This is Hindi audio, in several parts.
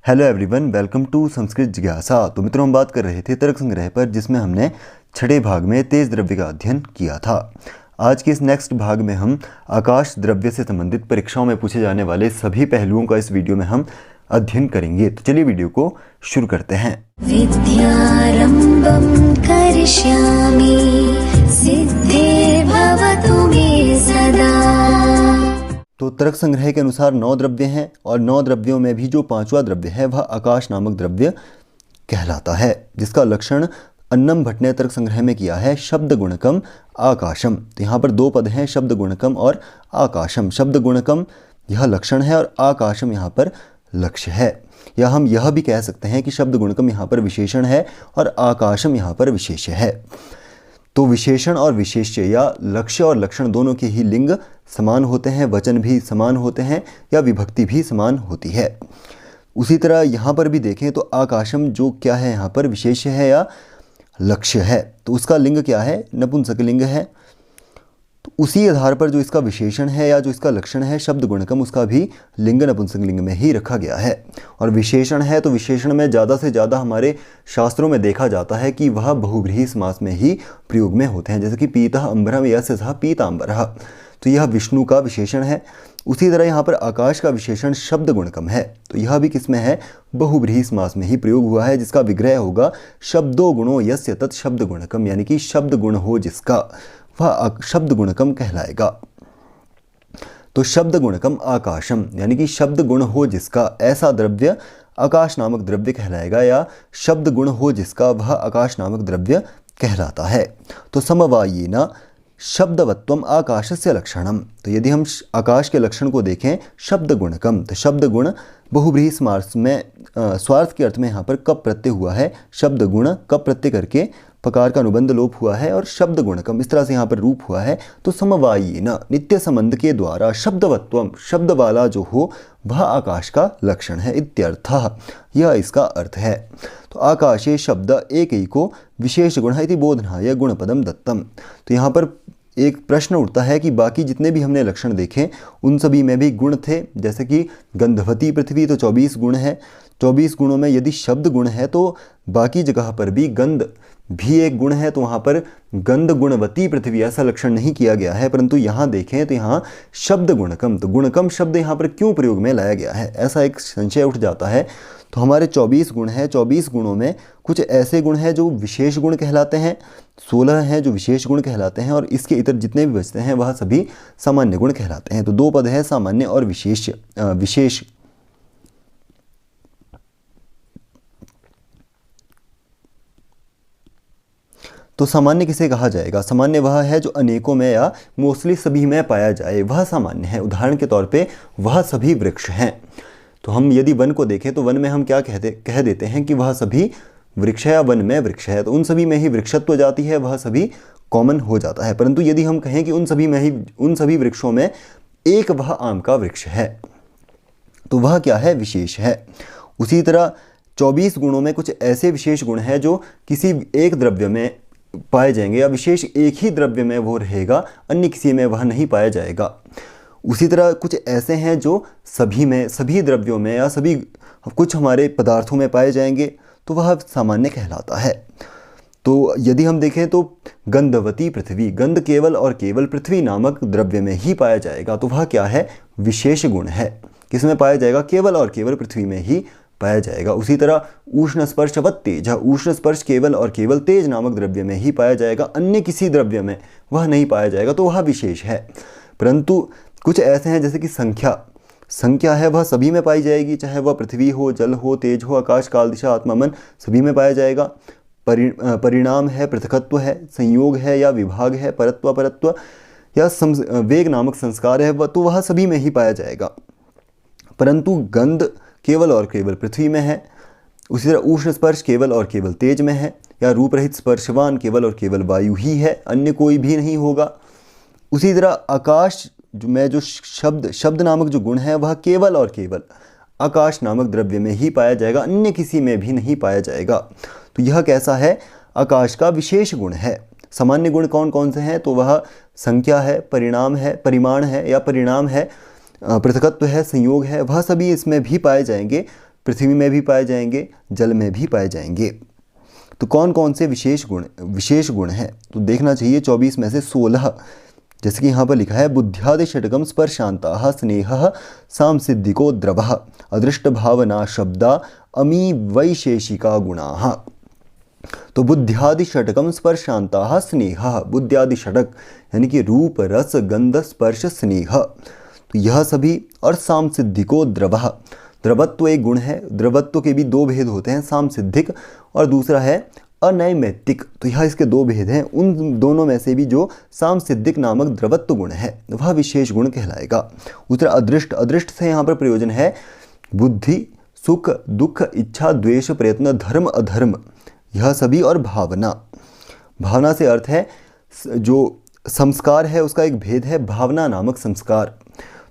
Hello everyone, welcome to Sanskrit जिज्ञासा। तो मित्रों, हम बात कर रहे थे तर्क संग्रह पर, जिसमें हमने छठे भाग में तेज द्रव्य का अध्ययन किया था। आज के इस नेक्स्ट भाग में हम आकाश द्रव्य से संबंधित परीक्षाओं में पूछे जाने वाले सभी पहलुओं का इस वीडियो में हम अध्ययन करेंगे। तो चलिए वीडियो को शुरू करते हैं। विद्यारंभं करिष्यामि सिद्धिर्भवतु मे सदा। तो तर्क संग्रह के अनुसार 9 द्रव्य हैं और 9 द्रव्यों में भी जो 5वां द्रव्य है वह आकाश नामक द्रव्य कहलाता है, जिसका लक्षण अन्नम भट्ट ने तर्क संग्रह में किया है शब्द गुणकम आकाशम। तो यहाँ पर 2 पद हैं, शब्द गुणकम और आकाशम। शब्द गुणकम यह लक्षण है और आकाशम यहाँ पर लक्ष्य है। या हम यह भी कह सकते हैं कि शब्द गुणकम यहाँ पर विशेषण है और आकाशम यहाँ पर विशेष्य है। तो विशेषण और विशेष्य या लक्ष्य और लक्षण दोनों के ही लिंग समान होते हैं, वचन भी समान होते हैं या विभक्ति भी समान होती है। उसी तरह यहाँ पर भी देखें तो आकाशम जो क्या है, यहाँ पर विशेष्य है या लक्ष्य है, तो उसका लिंग क्या है, नपुंसक लिंग है। तो उसी आधार पर जो इसका विशेषण है या जो इसका लक्षण है शब्द गुणकम, उसका भी लिंग नपुंसक लिंग में ही रखा गया है। और विशेषण है तो विशेषण में ज़्यादा से ज़्यादा हमारे शास्त्रों में देखा जाता है कि वह बहुव्रीहि समास में ही प्रयोग में होते हैं, जैसे कि पीतः अम्बरम यस्य सः पीताम्बरः, तो यह विष्णु का विशेषण है। उसी तरह यहाँ पर आकाश का विशेषण शब्द गुणकम है, तो यह भी किस में है, बहुव्रीहि समास में ही प्रयोग हुआ है, जिसका विग्रह होगा शब्दो गुणो यस्य तत् शब्द गुणकम, यानी कि शब्द गुण हो जिसका वह शब्द गुणकम कहलाएगा। तो शब्द गुणकम आकाशम, यानी कि शब्द गुण हो जिसका ऐसा द्रव्य आकाश नामक द्रव्य कहलाएगा, या शब्द गुण हो जिसका वह आकाश नामक द्रव्य कहलाता है। तो समवायेन शब्दवत्वम आकाशस्य लक्षणम, तो यदि हम आकाश के लक्षण को देखें शब्द गुणकम, तो शब्द गुण बहुव्रीहि समास में स्वार्थ के अर्थ में यहाँ पर कप प्रत्यय हुआ है, शब्द गुण कप प्रत्यय करके पकार का अनुबंध लोप हुआ है और शब्द गुणकम इस तरह से यहाँ पर रूप हुआ है। तो समवायेन नित्य संबंध के द्वारा शब्दवत्वम, शब्द वाला जो हो वह आकाश का लक्षण है इत्यर्थः, यह इसका अर्थ है। तो आकाशे शब्द एकैको विशेष गुण इति बोधनाय गुणपदम दत्तम। तो यहाँ पर एक प्रश्न उठता है कि बाकी जितने भी हमने लक्षण देखे उन सभी में भी गुण थे, जैसे कि गंधवती पृथ्वी तो 24 गुण है, 24 गुणों में यदि शब्द गुण है तो बाकी जगह पर भी गंध भी एक गुण है, तो वहाँ पर गंध गुणवती पृथ्वी ऐसा लक्षण नहीं किया गया है, परंतु यहाँ देखें तो यहाँ शब्द गुणकम, तो गुणकम शब्द यहाँ पर क्यों प्रयोग में लाया गया है, ऐसा एक संशय उठ जाता है। तो हमारे 24 गुण हैं, 24 गुणों में कुछ ऐसे गुण हैं जो विशेष गुण कहलाते हैं, 16 हैं जो विशेष गुण कहलाते हैं, और इसके इतर जितने भी बचते हैं वह सभी सामान्य गुण कहलाते हैं। तो 2 पद है, सामान्य और विशेष। तो सामान्य किसे कहा जाएगा, सामान्य वह है जो अनेकों में या मोस्टली सभी में पाया जाए, वह सामान्य है। उदाहरण के तौर पे वह सभी वृक्ष हैं। तो हम यदि वन को देखें तो वन में हम क्या कह देते हैं कि वह सभी वृक्ष है या वन में वृक्ष है, तो उन सभी में ही वृक्षत्व जाती है, वह सभी कॉमन हो जाता है। परंतु यदि हम कहें कि उन सभी वृक्षों में एक वह आम का वृक्ष है, तो वह क्या है, विशेष है। उसी तरह 24 गुणों में कुछ ऐसे विशेष गुण हैं जो किसी एक द्रव्य में पाए जाएंगे, या विशेष एक ही द्रव्य में वो रहेगा, अन्य किसी में वह नहीं पाया जाएगा। उसी तरह कुछ ऐसे हैं जो सभी में, सभी द्रव्यों में या सभी कुछ हमारे पदार्थों में पाए जाएंगे, तो वह सामान्य कहलाता है। तो यदि हम देखें तो गंधवती पृथ्वी, गंध केवल और केवल पृथ्वी नामक द्रव्य में ही पाया जाएगा, तो वह क्या है, विशेष गुण है। किसमें पाया जाएगा, केवल और केवल पृथ्वी में ही पाया जाएगा। उसी तरह उष्ण स्पर्शवत् तेज, उष्ण स्पर्श केवल और केवल तेज नामक द्रव्य में ही पाया जाएगा, अन्य किसी द्रव्य में वह नहीं पाया जाएगा, तो वह विशेष है। परंतु कुछ ऐसे हैं जैसे कि संख्या है, वह सभी में पाई जाएगी, चाहे वह पृथ्वी हो, जल हो, तेज हो, आकाश, काल, दिशा, आत्मा, मन, सभी में पाया जाएगा। परिणाम है, पृथकत्व है, संयोग है या विभाग है, परत्व अपरत्व या वेग नामक संस्कार है, तो वह सभी में ही पाया जाएगा। परंतु गंध केवल और केवल पृथ्वी में है। उसी तरह उष्ण स्पर्श केवल और केवल तेज में है, या रूप रहित स्पर्शवान केवल और केवल वायु ही है, अन्य कोई भी नहीं होगा। उसी तरह आकाश में जो शब्द नामक जो गुण है वह केवल और केवल आकाश नामक द्रव्य में ही पाया जाएगा, अन्य किसी में भी नहीं पाया जाएगा। तो यह कैसा है, आकाश का विशेष गुण है। सामान्य गुण कौन कौन से हैं, तो वह संख्या है, परिणाम है, परिमाण है या परिणाम है, पृथकत्व है, संयोग है, वह सभी इसमें भी पाए जाएंगे। पृथ्वी में भी पाए जाएंगे, जल में भी पाए जाएंगे। तो कौन कौन से विशेष गुण हैं, तो देखना चाहिए 24 में से 16। जैसे कि यहाँ पर लिखा है बुद्ध्यादि षटकम स्पर्शांताः स्नेहः सांसिद्धिको द्रवः अदृष्ट भावना शब्दा अमी वैशेषिका गुणाः। तो बुद्ध्यादि षटकम स्पर्शांताः स्नेहः, बुद्ध्यादि षटक यानी कि रूप रस गंध स्पर्श स्नेह, तो यह सभी, और सांसिद्धिको द्रवः, द्रवत्व एक गुण है। द्रवत्व के भी दो भेद होते हैं, सांसिद्धिक और दूसरा है अनैमित्तिक। तो यह इसके दो भेद हैं। उन दोनों में से भी जो सांसिद्धिक नामक द्रवत्व गुण है वह विशेष गुण कहलाएगा। दूसरा अदृष्ट, अदृष्ट से यहाँ पर प्रयोजन है बुद्धि, सुख दुख, इच्छा द्वेष प्रयत्न धर्म अधर्म, यह सभी, और भावना। भावना से अर्थ है जो संस्कार है उसका एक भेद है भावना नामक संस्कार,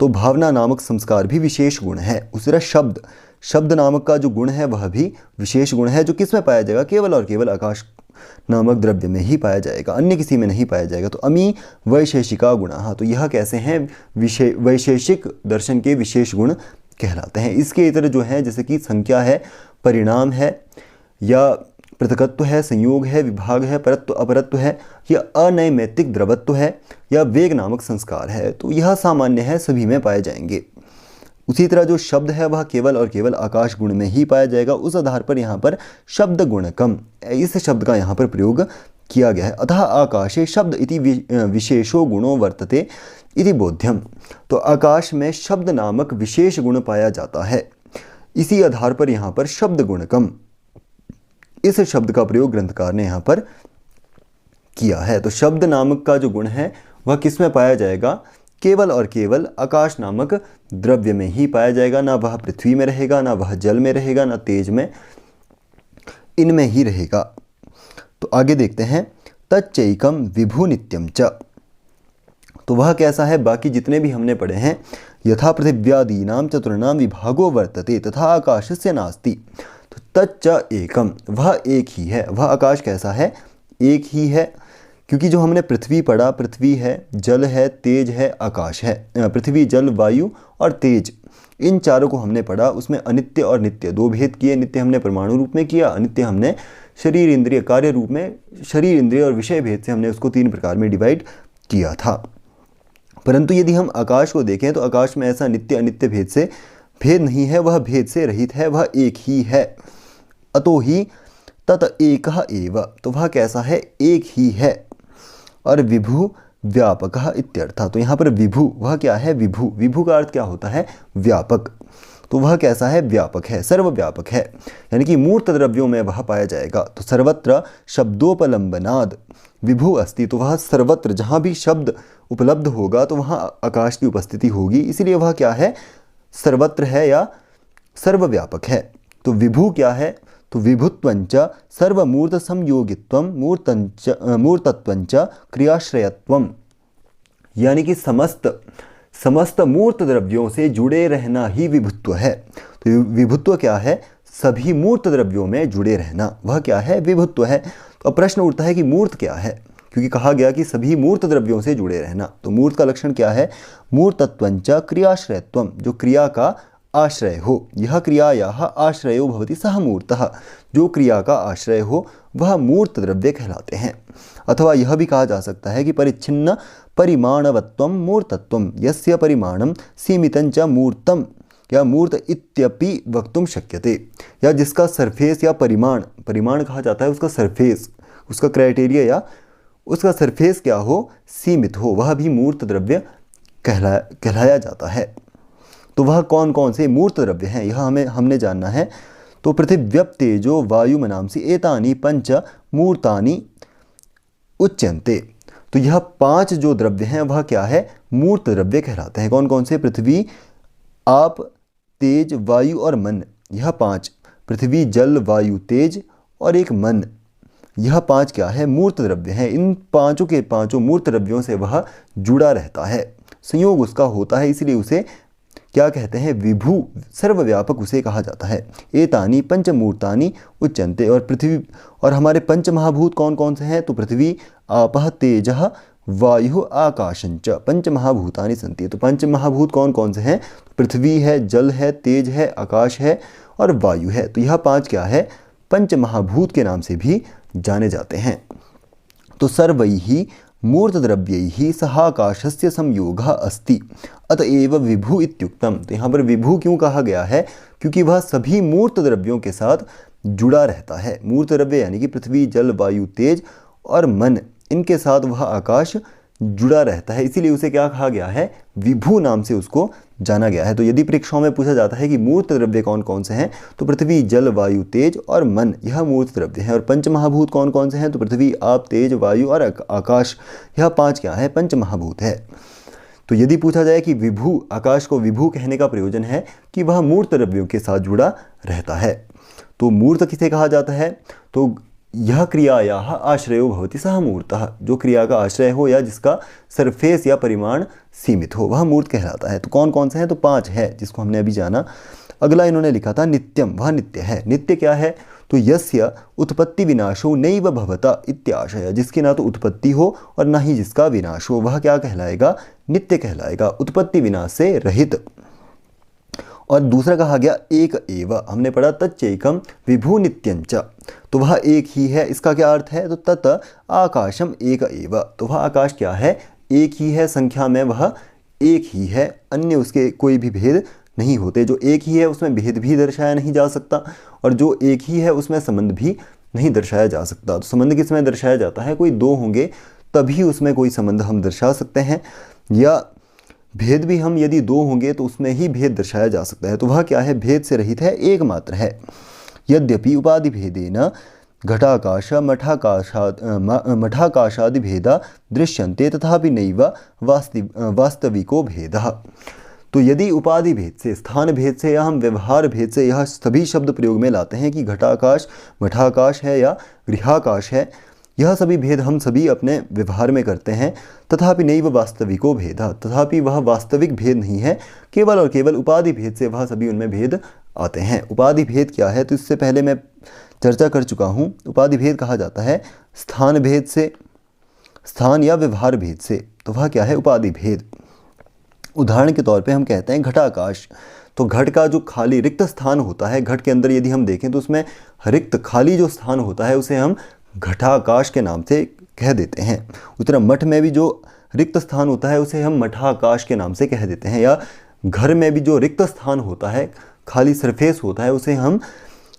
तो भावना नामक संस्कार भी विशेष गुण है। दूसरा शब्द, शब्द नामक का जो गुण है वह भी विशेष गुण है, जो किस में पाया जाएगा, केवल और केवल आकाश नामक द्रव्य में ही पाया जाएगा, अन्य किसी में नहीं पाया जाएगा। तो अमी वैशेषिका गुणः, तो यह कैसे हैं, वैशेषिक दर्शन के विशेष गुण कहलाते हैं। इसके इतर जो है जैसे कि संख्या है, परिणाम है, या पृथकत्व है, संयोग है, विभाग है, परत्व अपरत्व है, या अनैमित्तिक द्रवत्व है, या वेग नामक संस्कार है, तो यह सामान्य है, सभी में पाए जाएंगे। उसी तरह जो शब्द है वह केवल और केवल आकाश गुण में ही पाया जाएगा। उस आधार पर यहाँ पर शब्द गुणकम, इस शब्द का यहाँ पर प्रयोग किया गया है। अतः आकाशे शब्द इति विशेषो गुणो वर्तते इति बोध्यम, तो आकाश में शब्द नामक विशेष गुण पाया जाता है। इसी आधार पर यहाँ पर शब्द गुणकम, इस शब्द का प्रयोग ग्रंथकार ने यहाँ पर किया है। तो शब्द नामक का जो गुण है वह किस में पाया जाएगा, केवल और केवल आकाश नामक द्रव्य में ही पाया जाएगा। ना वह पृथ्वी में रहेगा, ना वह जल में रहेगा, ना तेज में, इनमें ही रहेगा। तो आगे देखते हैं तच्चैकम विभु नित्यम च, तो वह कैसा है, बाकी जितने भी हमने पढ़े हैं, यथा पृथिव्यादीनां चतुर्णां विभागो वर्तते तथा आकाशस्य नास्ति, तो तच्च एकम, वह एक ही है। वह आकाश कैसा है, एक ही है, क्योंकि जो हमने पृथ्वी पढ़ा, पृथ्वी है, जल है, तेज है, आकाश है। पृथ्वी जल वायु और तेज, इन चारों को हमने पढ़ा। उसमें अनित्य और नित्य दो भेद किए। नित्य हमने परमाणु रूप में किया, अनित्य हमने शरीर इंद्रिय कार्य रूप में, शरीर इंद्रिय और विषय भेद से हमने उसको 3 प्रकार में डिवाइड किया था। परंतु यदि हम आकाश को देखें तो आकाश में ऐसा नित्य अनित्य भेद से भेद नहीं है, वह भेद से रहित है, वह एक ही है। अतो ही तत एकः एव, तो वह कैसा है, एक ही है। और विभु व्यापकः इत्यर्थः, तो यहाँ पर विभु, वह क्या है, विभु, विभु का अर्थ क्या होता है, व्यापक, तो वह कैसा है, व्यापक है, सर्वव्यापक है, यानी कि मूर्त द्रव्यों में वह पाया जाएगा। तो सर्वत्र शब्दोपलंबनाद विभु अस्ति, तो वह सर्वत्र जहाँ भी शब्द उपलब्ध होगा तो वहाँ आकाश की उपस्थिति होगी, इसीलिए वह क्या है, सर्वत्र है या सर्वव्यापक है। तो विभु क्या है, तो विभुत्वंच सर्वमूर्त संयोगित्वम मूर्तत्वंच क्रियाश्रयत्वम, यानी कि समस्त मूर्त द्रव्यों से जुड़े रहना ही विभुत्व है। तो विभुत्व क्या है, सभी मूर्त द्रव्यों में जुड़े रहना, वह क्या है, विभुत्व है। तो अब प्रश्न उठता है कि मूर्त क्या है, क्योंकि कहा गया कि सभी मूर्त द्रव्यों से जुड़े रहना। तो मूर्त का लक्षण क्या है, मूर्तत्वंच क्रियाश्रयत्वम, जो क्रिया का आश्रय हो, यह क्रियायाः आश्रयो भवति सः मूर्तः, जो क्रिया का आश्रय हो वह मूर्त द्रव्य कहलाते हैं। अथवा यह भी कहा जा सकता है कि परिच्छिन्न परिमाणवत्वम मूर्तत्वम यस्य परिमाणम सीमितं च मूर्तम या मूर्त इत्यपि वक्तुम शक्यते, या जिसका सरफेस या परिमाण कहा जाता है, उसका सरफेस, उसका क्राइटेरिया या उसका सरफेस क्या हो, सीमित हो, वह भी मूर्त द्रव्य कहलाया जाता है। तो वह कौन कौन से मूर्त द्रव्य हैं, यह हमने जानना है। तो पृथिव्यप तेजो वायुमनांसि एतानि पंच मूर्तानि उच्यन्ते, तो यह 5 जो द्रव्य हैं वह क्या है, मूर्त द्रव्य कहलाते हैं। कौन कौन से, पृथ्वी, आप, तेज, वायु और मन, यह 5, पृथ्वी जल वायु तेज और एक मन, यह 5 क्या है, मूर्त द्रव्य हैं। इन पांचों के पांचों मूर्त द्रव्यों से वह जुड़ा रहता है, संयोग उसका होता है, इसलिए उसे क्या कहते हैं, विभु, सर्वव्यापक उसे कहा जाता है। एतानि पंचमूर्तानि उच्यन्ते, और पृथ्वी और हमारे पंच महाभूत कौन कौन से हैं, तो पृथ्वी, आपः, तेजः, वायु आकाशंच पंचमहाभूतानि सन्ति। तो पंचमहाभूत कौन कौन से हैं? तो पृथ्वी है, जल है, तेज है, आकाश है और वायु है। तो यह 5 क्या है? पंचमहाभूत के नाम से भी जाने जाते हैं। तो सर्वैः मूर्तद्रव्यैः सह आकाशस्य संयोगः अस्ति अतएव विभु इत्युक्तम। तो यहाँ पर विभु क्यों कहा गया है? क्योंकि वह सभी मूर्त द्रव्यों के साथ जुड़ा रहता है। मूर्त द्रव्य यानी कि पृथ्वी, जल, वायु, तेज और मन, इनके साथ वह आकाश जुड़ा रहता है, इसीलिए उसे क्या कहा गया है? विभु नाम से उसको जाना गया है। तो यदि परीक्षाओं में पूछा जाता है कि मूर्त द्रव्य कौन कौन से हैं, तो पृथ्वी, जल, वायु, तेज और मन, यह मूर्त द्रव्य हैं। और पंचमहाभूत कौन कौन से हैं? तो पृथ्वी, आप, तेज, वायु और आकाश, यह 5 क्या है? पंचमहाभूत है। तो यदि पूछा जाए कि विभु, आकाश को विभु कहने का प्रयोजन है कि वह मूर्त द्रव्यों के साथ जुड़ा रहता है। तो मूर्त किसे कहा जाता है? तो यह क्रियायाः आश्रयो भवति सः मूर्तः। जो क्रिया का आश्रय हो या जिसका सरफेस या परिमाण सीमित हो, वह मूर्त कहलाता है। तो कौन कौन से हैं? तो 5 है, जिसको हमने अभी जाना। अगला इन्होंने लिखा था नित्यम, वह नित्य है। नित्य क्या है? तो यस्य उत्पत्ति विनाशो नैव भवता इत्याशय। जिसकी ना तो उत्पत्ति हो और ना ही जिसका विनाश हो, वह क्या कहलाएगा? नित्य कहलाएगा, उत्पत्ति विनाश से रहित। और दूसरा कहा गया एक एव, हमने पढ़ा तच्चैकम विभु नित्यंच, तो वह एक ही है। इसका क्या अर्थ है? तो तत् आकाशम एक एव, तो वह आकाश क्या है? एक ही है, संख्या में वह एक ही है, अन्य उसके कोई भी भेद नहीं होते। जो एक ही है उसमें भेद भी दर्शाया नहीं जा सकता, और जो एक ही है उसमें संबंध भी नहीं दर्शाया जा सकता। तो संबंध किसमें दर्शाया जाता है? कोई 2 होंगे तभी उसमें कोई संबंध हम दर्शा सकते हैं, या भेद भी हम यदि 2 होंगे तो उसमें ही भेद दर्शाया जा सकता है। तो वह क्या है? भेद से रहित है, एकमात्र है। यद्यपि उपाधि भेदेन घटाकाश मठाकाशादि भेदा दृश्यन्ते तथापि नैव वास्तविको भेदः। तो यदि उपाधि भेद से, स्थान भेद से या हम व्यवहार भेद से यह सभी शब्द प्रयोग में लाते हैं कि घटाकाश, मठाकाश है या गृहाकाश है, यह सभी भेद हम सभी अपने व्यवहार में करते हैं। तथापि नैव वास्तविको भेदः, तथापि वह वास्तविक भेद नहीं है, केवल और केवल उपाधि भेद से वह सभी उनमें भेद आते हैं। उपाधि भेद क्या है? तो इससे पहले मैं चर्चा कर चुका हूँ। उपाधि भेद कहा जाता है स्थान भेद से, स्थान या व्यवहार भेद से, तो वह क्या है? उपाधि भेद। उदाहरण के तौर पे हम कहते हैं घटाकाश, तो घट का जो खाली रिक्त स्थान होता है, घट के अंदर यदि हम देखें तो उसमें रिक्त खाली जो स्थान होता है उसे हम घटाकाश के नाम से कह देते हैं। उसी तरह मठ में भी जो रिक्त स्थान होता है उसे हम मठाकाश के नाम से कह देते हैं, या घर में भी जो रिक्त स्थान होता है, खाली सरफेस होता है, उसे हम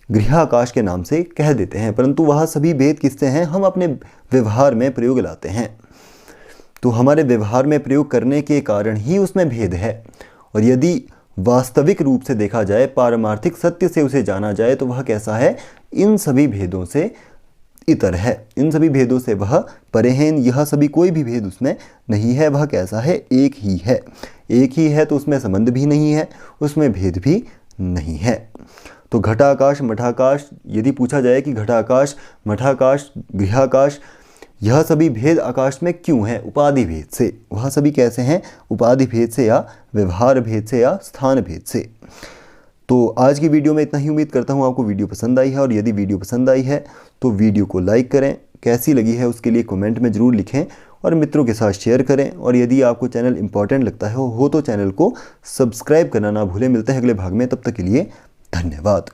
गृहाकाश के नाम से कह देते हैं। परंतु वह सभी भेद किससे हैं? हम अपने व्यवहार में प्रयोग लाते हैं। तो हमारे व्यवहार में प्रयोग करने के कारण ही उसमें भेद है। और यदि वास्तविक रूप से देखा जाए, पारमार्थिक सत्य से उसे जाना जाए, तो वह कैसा है? इन सभी भेदों से इतर है, इन सभी भेदों से वह परे है। यह सभी कोई भी भेद उसमें नहीं है। वह कैसा है? एक ही है। एक ही है तो उसमें संबंध भी नहीं है, उसमें भेद भी नहीं है। तो घटाकाश, मठाकाश, यदि पूछा जाए कि घटाकाश, मठाकाश, गृहाकाश, यह सभी भेद आकाश में क्यों है? उपाधि भेद से। वह सभी कैसे हैं? उपाधि भेद से या व्यवहार भेद से या स्थान भेद से। तो आज की वीडियो में इतना ही। उम्मीद करता हूँ आपको वीडियो पसंद आई है, और यदि वीडियो पसंद आई है तो वीडियो को लाइक करें, कैसी लगी है उसके लिए कमेंट में ज़रूर लिखें, और मित्रों के साथ शेयर करें। और यदि आपको चैनल इंपॉर्टेंट लगता है हो तो चैनल को सब्सक्राइब करना ना भूलें। मिलते हैं अगले भाग में, तब तक के लिए धन्यवाद।